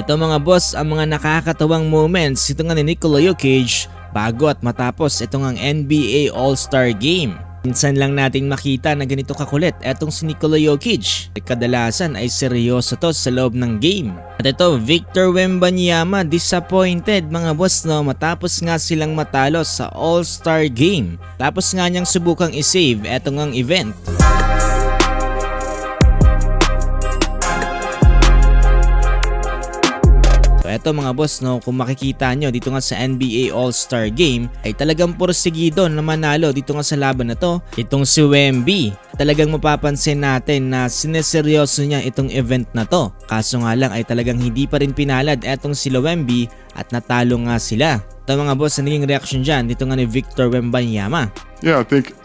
Ito mga boss ang mga nakakatawang moments ito nga ni Nikola Jokic bago at matapos itong ang NBA All-Star Game. Minsan lang nating makita na ganito kakulit etong si Nikola Jokic. Kadalasan ay seryoso to sa loob ng game. At ito, Victor Wembanyama disappointed mga boss no matapos nga silang matalo sa All-Star Game. Tapos nga niyang subukang i-save etong ang event. Eto mga boss no, kung makikita nyo dito nga sa NBA All-Star Game ay talagang porsigido na manalo dito nga sa laban na to. Itong si Wemby, talagang mapapansin natin na sineseryoso niya itong event na to. Kaso nga lang ay talagang hindi pa rin pinalad etong si Wemby at natalo nga sila. Ito mga boss, ang naging reaction dyan dito nga ni Victor Wembanyama. Yeah, I think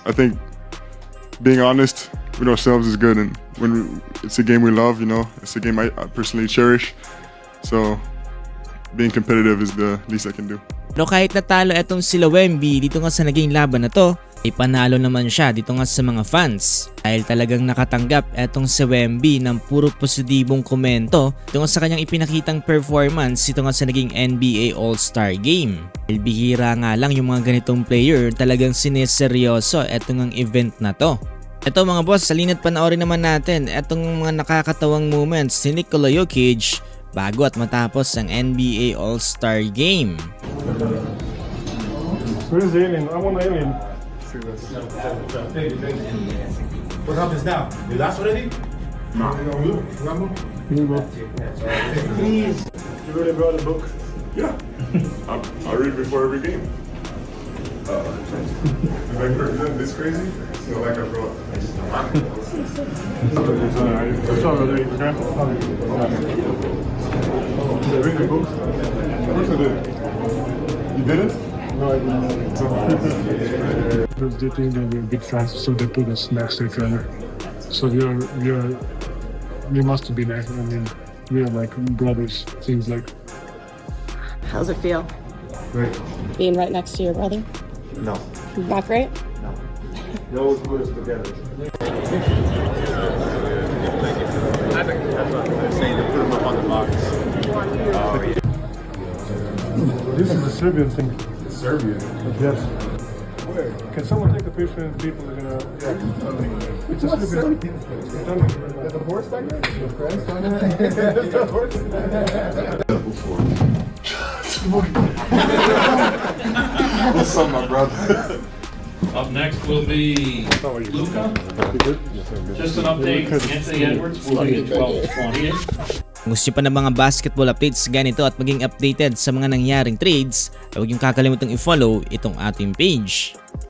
being honest with ourselves is good, and when it's a game we love, it's a game I personally cherish. So being competitive is the least I can do. Pero kahit natalo etong sila Wemby dito nga sa naging laban na to, ay panalo naman siya dito nga sa mga fans. Dahil talagang nakatanggap etong si Wemby ng puro positibong komento dito nga sa kanyang ipinakitang performance dito nga sa naging NBA All-Star Game. Dahil bihira nga lang yung mga ganitong player talagang sineseryoso etong ang event na to. Ito mga boss, salina't panoorin naman natin etong mga nakakatawang moments ni Nikola Jokic bago at matapos ang NBA All-Star Game. Where's the alien? I want the alien. What happens now? You lost already? No. Please. You really brought a book? Yeah, I read before every game. If I represent this crazy, it's not like I brought. It's already, okay? Did I read the book? Of course I did. You didn't? No, I didn't. Because they think that we're big fans, so they put us next to each other. So we must be next. I mean, we are like brothers, things like. How's it feel? Great. Being right next to your brother? No. Not great? No. You always put us together. Saying to put them up on the box. This is a Serbian thing. Serbian. Yes. Where? Can someone take a picture and people are gonna? Yeah. It's a Serbian. Tell me. The horse back there? Before. What's up, my brother? Up next will be Luka. Just an update, Anthony Edwards will be at 12:20. Kung gusto pa ng mga basketball updates ganito at maging updated sa mga nangyaring trades, ay huwag niyong kakalimutang i-follow itong ating page.